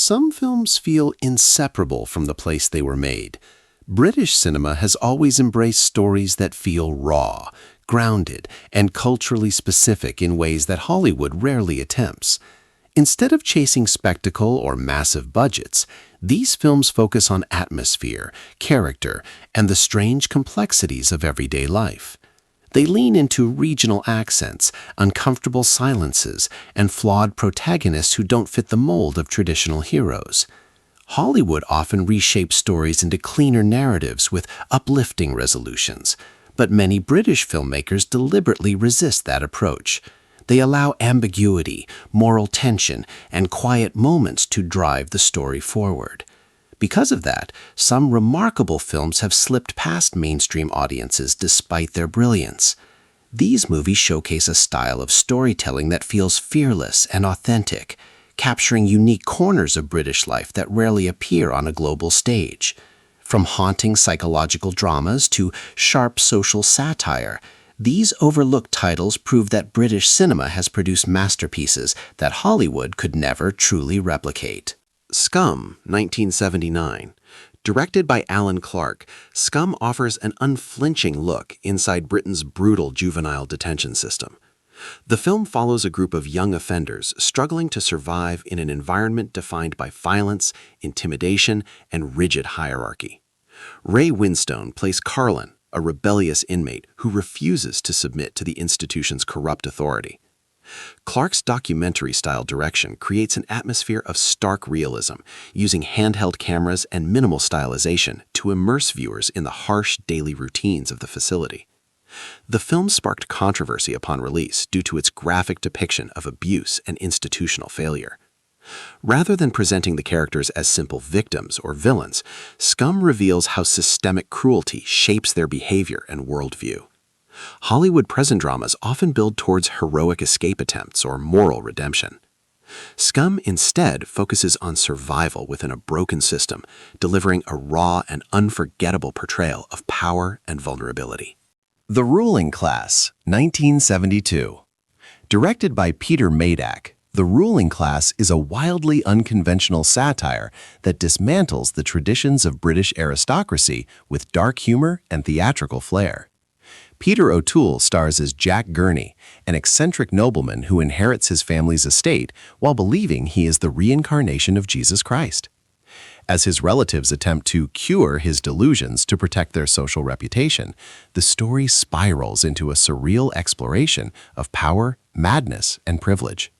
Some films feel inseparable from the place they were made. British cinema has always embraced stories that feel raw, grounded, and culturally specific in ways that Hollywood rarely attempts. Instead of chasing spectacle or massive budgets, these films focus on atmosphere, character, and the strange complexities of everyday life. They lean into regional accents, uncomfortable silences, and flawed protagonists who don't fit the mold of traditional heroes. Hollywood often reshapes stories into cleaner narratives with uplifting resolutions, but many British filmmakers deliberately resist that approach. They allow ambiguity, moral tension, and quiet moments to drive the story forward. Because of that, some remarkable films have slipped past mainstream audiences despite their brilliance. These movies showcase a style of storytelling that feels fearless and authentic, capturing unique corners of British life that rarely appear on a global stage. From haunting psychological dramas to sharp social satire, these overlooked titles prove that British cinema has produced masterpieces that Hollywood could never truly replicate. Scum, 1979. Directed by Alan Clarke, Scum offers an unflinching look inside Britain's brutal juvenile detention system. The film follows a group of young offenders struggling to survive in an environment defined by violence, intimidation, and rigid hierarchy. Ray Winstone plays Carlin, a rebellious inmate who refuses to submit to the institution's corrupt authority. Clarke's documentary-style direction creates an atmosphere of stark realism, using handheld cameras and minimal stylization to immerse viewers in the harsh daily routines of the facility. The film sparked controversy upon release due to its graphic depiction of abuse and institutional failure. Rather than presenting the characters as simple victims or villains, Scum reveals how systemic cruelty shapes their behavior and worldview. Hollywood present dramas often build towards heroic escape attempts or moral redemption. Scum instead focuses on survival within a broken system, delivering a raw and unforgettable portrayal of power and vulnerability. The Ruling Class, 1972. Directed by Peter Madak, The Ruling Class is a wildly unconventional satire that dismantles the traditions of British aristocracy with dark humor and theatrical flair. Peter O'Toole stars as Jack Gurney, an eccentric nobleman who inherits his family's estate while believing he is the reincarnation of Jesus Christ. As his relatives attempt to cure his delusions to protect their social reputation, the story spirals into a surreal exploration of power, madness, and privilege.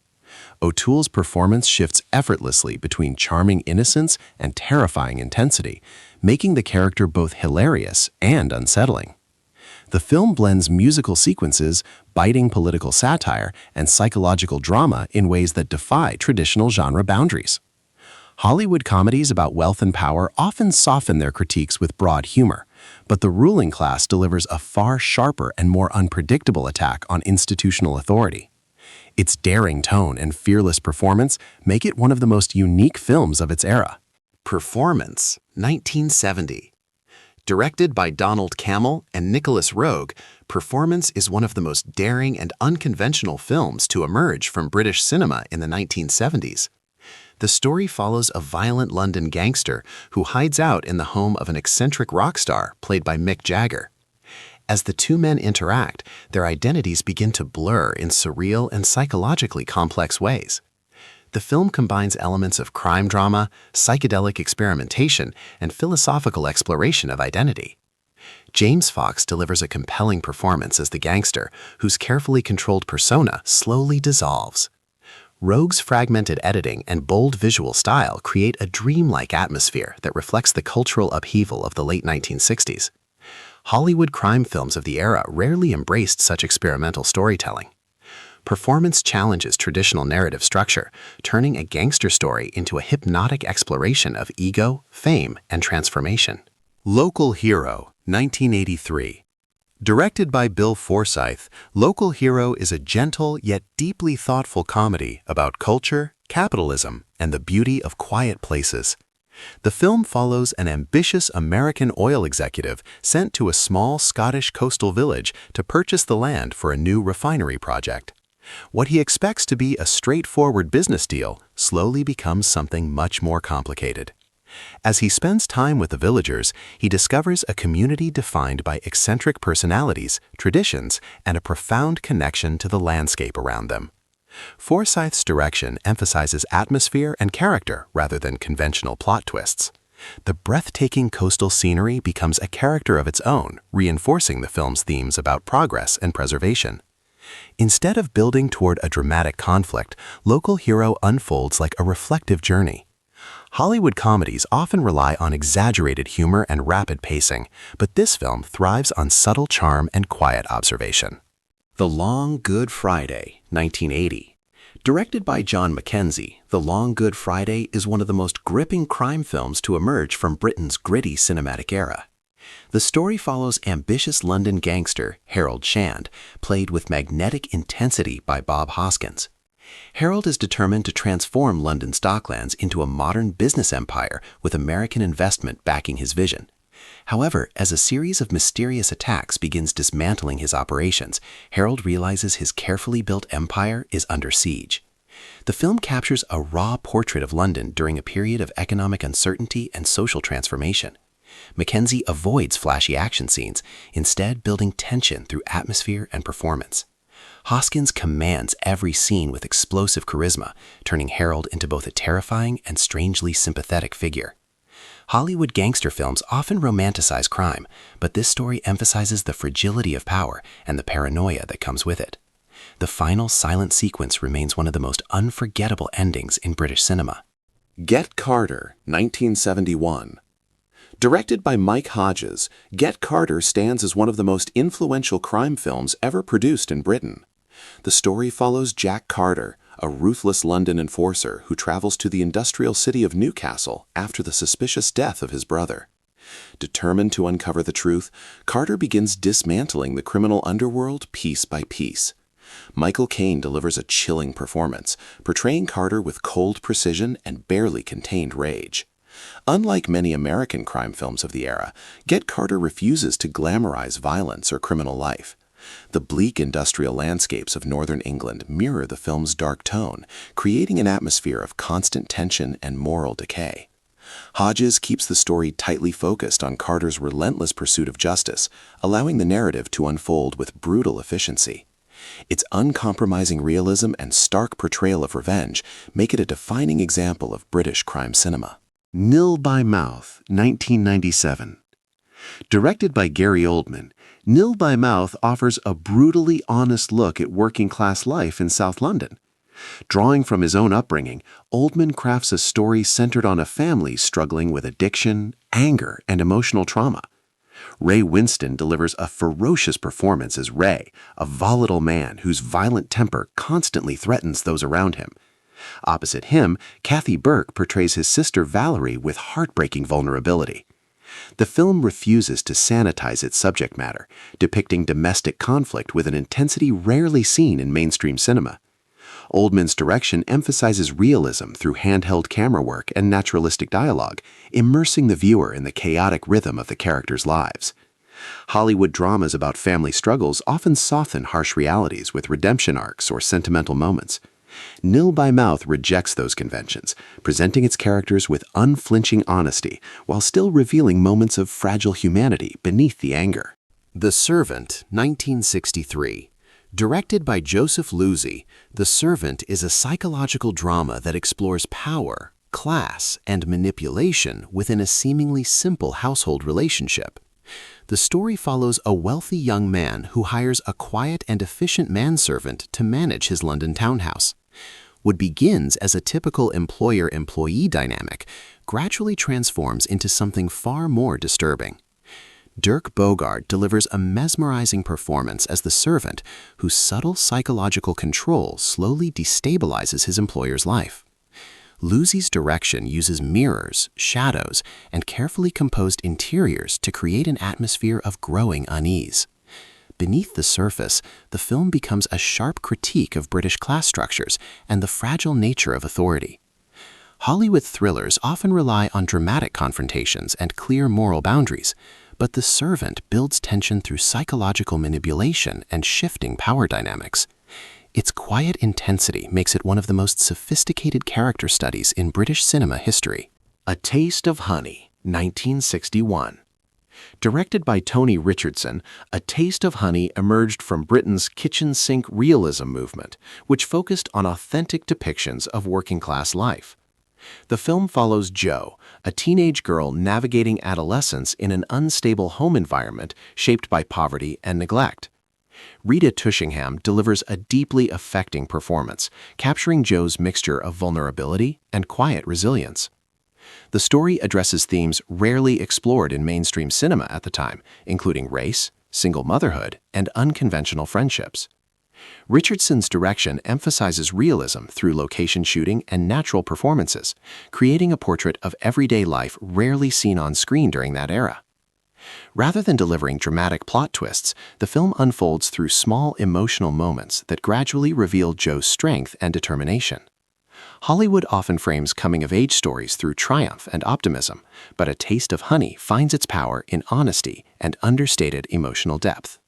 O'Toole's performance shifts effortlessly between charming innocence and terrifying intensity, making the character both hilarious and unsettling. The film blends musical sequences, biting political satire, and psychological drama in ways that defy traditional genre boundaries. Hollywood comedies about wealth and power often soften their critiques with broad humor, but The Ruling Class delivers a far sharper and more unpredictable attack on institutional authority. Its daring tone and fearless performance make it one of the most unique films of its era. Performance, 1970. Directed by Donald Cammell and Nicholas Roeg, Performance is one of the most daring and unconventional films to emerge from British cinema in the 1970s. The story follows a violent London gangster who hides out in the home of an eccentric rock star played by Mick Jagger. As the two men interact, their identities begin to blur in surreal and psychologically complex ways. The film combines elements of crime drama, psychedelic experimentation, and philosophical exploration of identity. James Fox delivers a compelling performance as the gangster, whose carefully controlled persona slowly dissolves. Rogue's fragmented editing and bold visual style create a dreamlike atmosphere that reflects the cultural upheaval of the late 1960s. Hollywood crime films of the era rarely embraced such experimental storytelling. Performance challenges traditional narrative structure, turning a gangster story into a hypnotic exploration of ego, fame, and transformation. Local Hero, 1983. Directed by Bill Forsyth, Local Hero is a gentle yet deeply thoughtful comedy about culture, capitalism, and the beauty of quiet places. The film follows an ambitious American oil executive sent to a small Scottish coastal village to purchase the land for a new refinery project. What he expects to be a straightforward business deal slowly becomes something much more complicated. As he spends time with the villagers, he discovers a community defined by eccentric personalities, traditions, and a profound connection to the landscape around them. Forsyth's direction emphasizes atmosphere and character rather than conventional plot twists. The breathtaking coastal scenery becomes a character of its own, reinforcing the film's themes about progress and preservation. Instead of building toward a dramatic conflict, local hero unfolds like a reflective journey. Hollywood comedies often rely on exaggerated humor and rapid pacing, but this film thrives on subtle charm and quiet observation. The Long Good Friday, 1980. Directed by John Mackenzie, The Long Good Friday is one of the most gripping crime films to emerge from Britain's gritty cinematic era. The story follows ambitious London gangster Harold Shand, played with magnetic intensity by Bob Hoskins. Harold is determined to transform London's docklands into a modern business empire with American investment backing his vision. However, as a series of mysterious attacks begins dismantling his operations, Harold realizes his carefully built empire is under siege. The film captures a raw portrait of London during a period of economic uncertainty and social transformation. Mackenzie avoids flashy action scenes, instead building tension through atmosphere and performance. Hoskins commands every scene with explosive charisma, turning Harold into both a terrifying and strangely sympathetic figure. Hollywood gangster films often romanticize crime, but this story emphasizes the fragility of power and the paranoia that comes with it. The final silent sequence remains one of the most unforgettable endings in British cinema. Get Carter, 1971. Directed by Mike Hodges, Get Carter stands as one of the most influential crime films ever produced in Britain. The story follows Jack Carter, a ruthless London enforcer who travels to the industrial city of Newcastle after the suspicious death of his brother. Determined to uncover the truth, Carter begins dismantling the criminal underworld piece by piece. Michael Caine delivers a chilling performance, portraying Carter with cold precision and barely contained rage. Unlike many American crime films of the era, Get Carter refuses to glamorize violence or criminal life. The bleak industrial landscapes of northern England mirror the film's dark tone, creating an atmosphere of constant tension and moral decay. Hodges keeps the story tightly focused on Carter's relentless pursuit of justice, allowing the narrative to unfold with brutal efficiency. Its uncompromising realism and stark portrayal of revenge make it a defining example of British crime cinema. Nil by Mouth, 1997. Directed by Gary Oldman, Nil by Mouth offers a brutally honest look at working-class life in South London. Drawing from his own upbringing, Oldman crafts a story centered on a family struggling with addiction, anger, and emotional trauma. Ray Winston delivers a ferocious performance as Ray, a volatile man whose violent temper constantly threatens those around him. Opposite him, Kathy Burke portrays his sister Valerie with heartbreaking vulnerability. The film refuses to sanitize its subject matter, depicting domestic conflict with an intensity rarely seen in mainstream cinema. Oldman's direction emphasizes realism through handheld camera work and naturalistic dialogue, immersing the viewer in the chaotic rhythm of the characters' lives. Hollywood dramas about family struggles often soften harsh realities with redemption arcs or sentimental moments. Nil by Mouth rejects those conventions, presenting its characters with unflinching honesty while still revealing moments of fragile humanity beneath the anger. The Servant, 1963. Directed by Joseph Luzzi, The Servant is a psychological drama that explores power, class, and manipulation within a seemingly simple household relationship. The story follows a wealthy young man who hires a quiet and efficient manservant to manage his London townhouse. What begins as a typical employer-employee dynamic gradually transforms into something far more disturbing. Dirk Bogarde delivers a mesmerizing performance as the servant whose subtle psychological control slowly destabilizes his employer's life. Luzzi's direction uses mirrors, shadows, and carefully composed interiors to create an atmosphere of growing unease. Beneath the surface, the film becomes a sharp critique of British class structures and the fragile nature of authority. Hollywood thrillers often rely on dramatic confrontations and clear moral boundaries, but The Servant builds tension through psychological manipulation and shifting power dynamics. Its quiet intensity makes it one of the most sophisticated character studies in British cinema history. A Taste of Honey, 1961. Directed by Tony Richardson, A Taste of Honey emerged from Britain's kitchen sink realism movement, which focused on authentic depictions of working-class life. The film follows Jo, a teenage girl navigating adolescence in an unstable home environment shaped by poverty and neglect. Rita Tushingham delivers a deeply affecting performance, capturing Jo's mixture of vulnerability and quiet resilience. The story addresses themes rarely explored in mainstream cinema at the time, including race, single motherhood, and unconventional friendships. Richardson's direction emphasizes realism through location shooting and natural performances, creating a portrait of everyday life rarely seen on screen during that era. Rather than delivering dramatic plot twists, the film unfolds through small emotional moments that gradually reveal Jo's strength and determination. Hollywood often frames coming-of-age stories through triumph and optimism, but A Taste of Honey finds its power in honesty and understated emotional depth.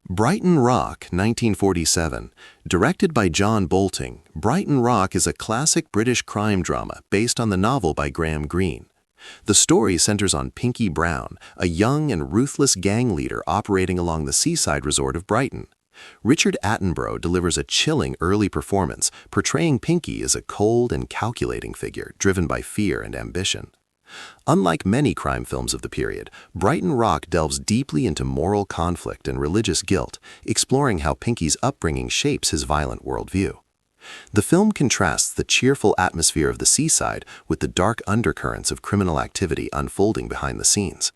Brighton Rock, 1947. Directed by John Bolting, Brighton Rock is a classic British crime drama based on the novel by Graham Greene. The story centers on Pinky Brown, a young and ruthless gang leader operating along the seaside resort of Brighton. Richard Attenborough delivers a chilling early performance, portraying Pinky as a cold and calculating figure driven by fear and ambition. Unlike many crime films of the period, Brighton Rock delves deeply into moral conflict and religious guilt, exploring how Pinky's upbringing shapes his violent worldview. The film contrasts the cheerful atmosphere of the seaside with the dark undercurrents of criminal activity unfolding behind the scenes.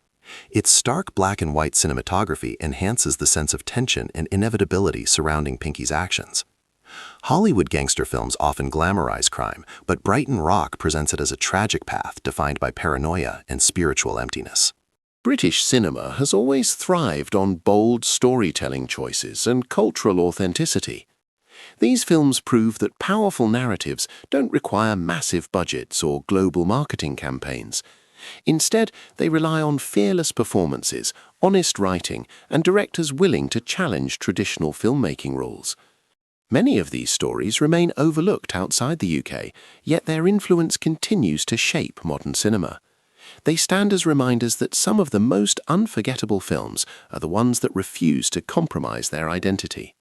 Its stark black and white cinematography enhances the sense of tension and inevitability surrounding Pinky's actions. Hollywood gangster films often glamorize crime, but Brighton Rock presents it as a tragic path defined by paranoia and spiritual emptiness. British cinema has always thrived on bold storytelling choices and cultural authenticity. These films prove that powerful narratives don't require massive budgets or global marketing campaigns. Instead, they rely on fearless performances, honest writing, and directors willing to challenge traditional filmmaking rules. Many of these stories remain overlooked outside the UK, yet their influence continues to shape modern cinema. They stand as reminders that some of the most unforgettable films are the ones that refuse to compromise their identity.